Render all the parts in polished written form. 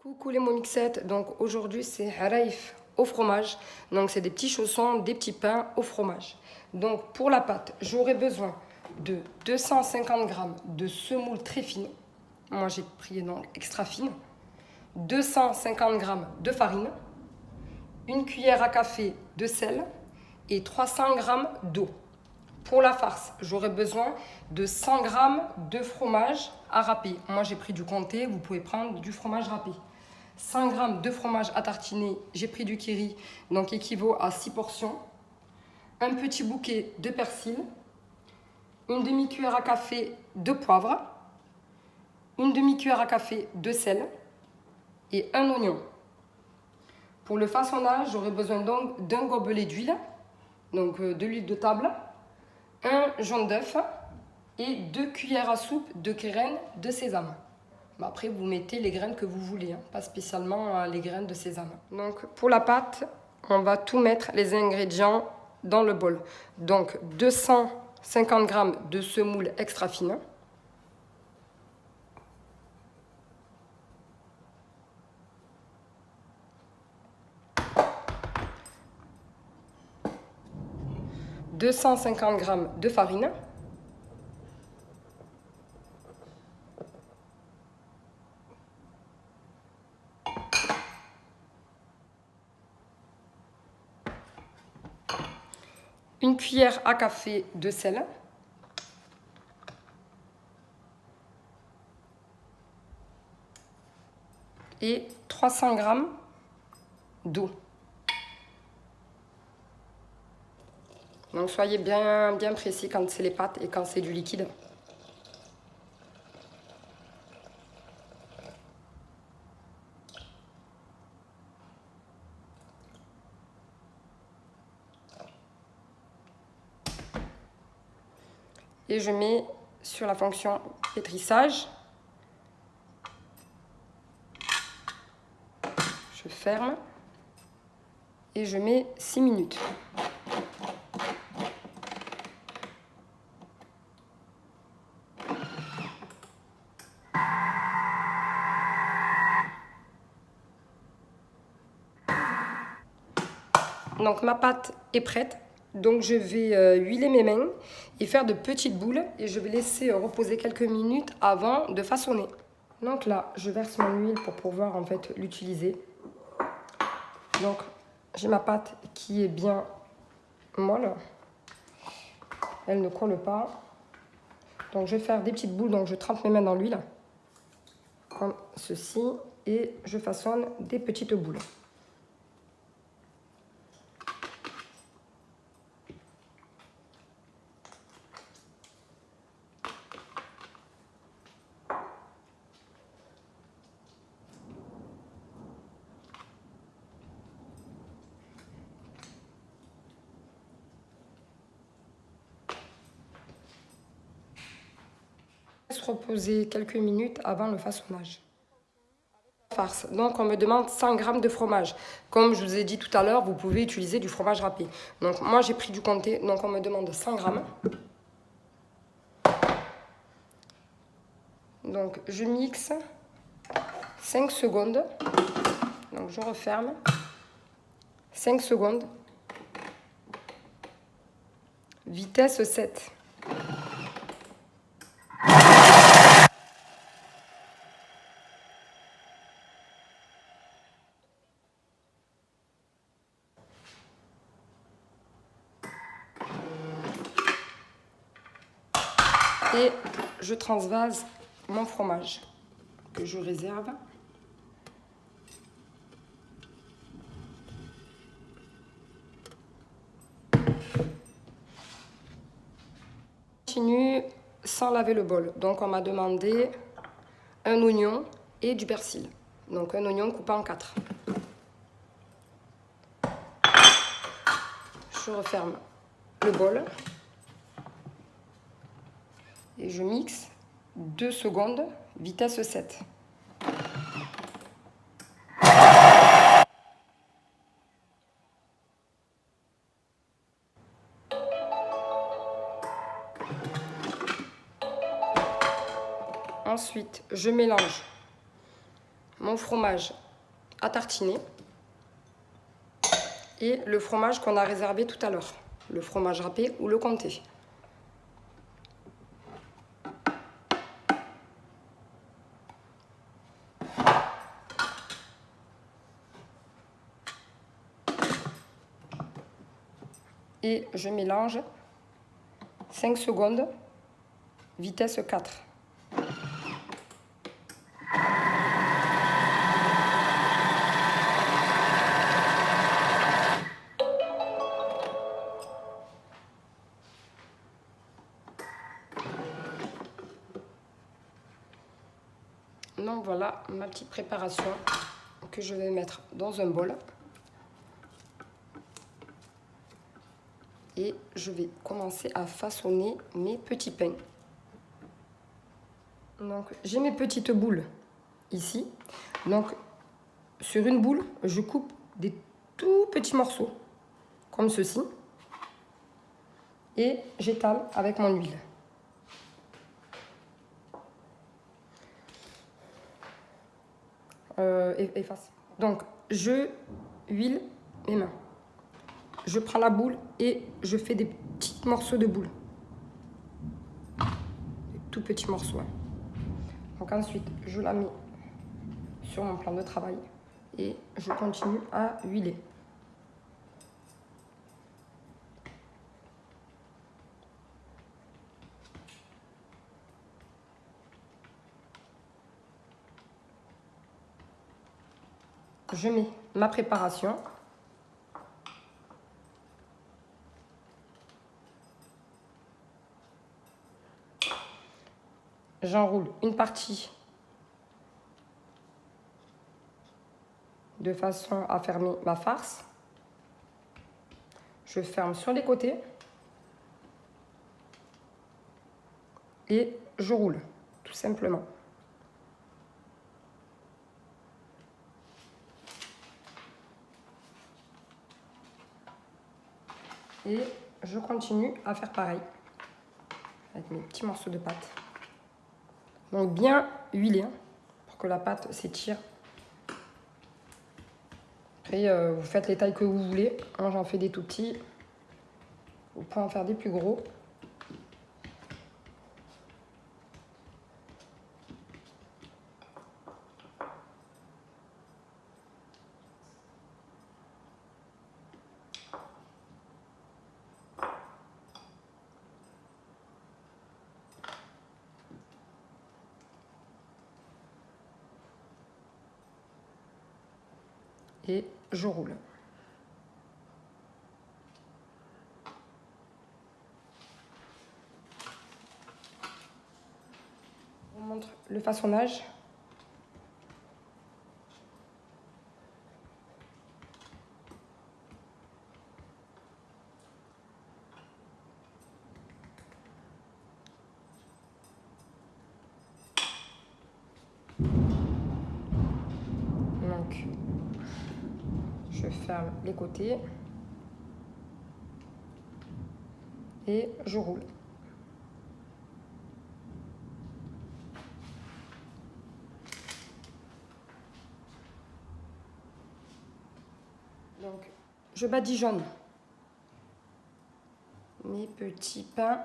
Coucou les momixettes, donc aujourd'hui c'est haraïf au fromage, donc c'est des petits chaussons, des petits pains au fromage. Donc pour la pâte, j'aurai besoin de 250 g de semoule très fine, moi j'ai pris donc extra fine, 250 g de farine, une cuillère à café de sel et 300 g d'eau. Pour la farce, j'aurai besoin de 100 g de fromage à râper. Moi j'ai pris du comté, vous pouvez prendre du fromage râpé. 100 g de fromage à tartiner, j'ai pris du kiri, donc équivaut à 6 portions. Un petit bouquet de persil, une demi-cuillère à café de poivre, une demi-cuillère à café de sel et un oignon. Pour le façonnage, j'aurai besoin donc d'un gobelet d'huile, donc de l'huile de table, un jaune d'œuf et 2 cuillères à soupe de graines de sésame. Après, vous mettez les graines que vous voulez, hein, pas spécialement les graines de sésame. Donc, pour la pâte, on va tout mettre les ingrédients dans le bol. Donc, 250 g de semoule extra fine. « 250 g de farine. Une cuillère à café de sel. Et 300 g d'eau. Donc soyez bien précis quand c'est les pâtes et quand c'est du liquide. Et je mets sur la fonction pétrissage. Je ferme et je mets 6 minutes. Donc ma pâte est prête. Donc je vais huiler mes mains et faire de petites boules et je vais laisser reposer quelques minutes avant de façonner. Donc là, je verse mon huile pour pouvoir en fait l'utiliser. Donc j'ai ma pâte qui est bien molle. Elle ne colle pas. Donc je vais faire des petites boules, donc je trempe mes mains dans l'huile comme ceci et je façonne des petites boules. Reposer quelques minutes avant le façonnage. Farce. Donc on me demande 100 g de fromage. Comme je vous ai dit tout à l'heure, vous pouvez utiliser du fromage râpé. Donc moi j'ai pris du comté, donc on me demande 100 g. Donc je mixe 5 secondes. Donc je referme. 5 secondes. Vitesse 7. Et je transvase mon fromage que je réserve. Continue sans laver le bol. Donc on m'a demandé un oignon et du persil. Donc un oignon coupé en 4. Je referme le bol. Et je mixe 2 secondes, vitesse 7. Ensuite, je mélange mon fromage à tartiner et le fromage qu'on a réservé tout à l'heure, le fromage râpé ou le comté. Et je mélange 5 secondes, vitesse 4. Donc voilà ma petite préparation que je vais mettre dans un bol. Et je vais commencer à façonner mes petits pains. Donc j'ai mes petites boules ici. Donc sur une boule, je coupe des tout petits morceaux, comme ceci. Et j'étale avec mon huile. Efface. Donc je huile mes mains. Je prends la boule et je fais des petits morceaux de boule. Des tout petits morceaux. Donc ensuite, je la mets sur mon plan de travail et je continue à huiler. Je mets ma préparation. J'enroule une partie de façon à fermer ma farce. Je ferme sur les côtés et je roule, tout simplement. Et je continue à faire pareil avec mes petits morceaux de pâte. Donc bien huilé pour que la pâte s'étire. Après, vous faites les tailles que vous voulez. Moi, j'en fais des tout petits. Vous pouvez en faire des plus gros. Et je roule. Je vous montre le façonnage. Donc, je ferme les côtés et je roule. Donc, je badigeonne mes petits pains.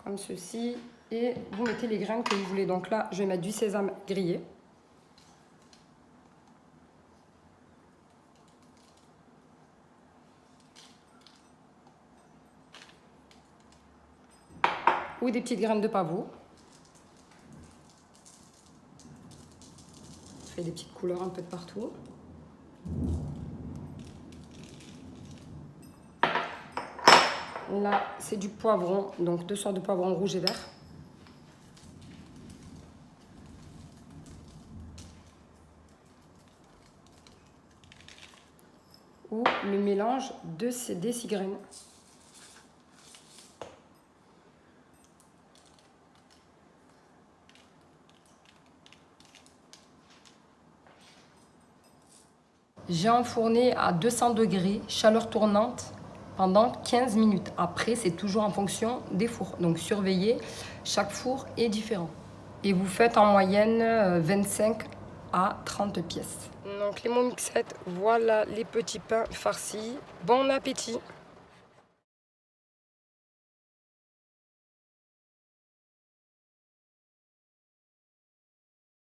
Comme ceci. Et vous mettez les graines que vous voulez. Donc là, je vais mettre du sésame grillé. Ou des petites graines de pavot. Je fais des petites couleurs un peu de partout. Là, c'est du poivron, donc 2 sortes de poivrons rouge et vert. Ou le mélange de des 6 graines. J'ai enfourné à 200 degrés, chaleur tournante, pendant 15 minutes. Après, c'est toujours en fonction des fours. Donc surveillez, chaque four est différent. Et vous faites en moyenne 25 à 30 pièces. Donc les mots mixettes, voilà les petits pains farcis. Bon appétit!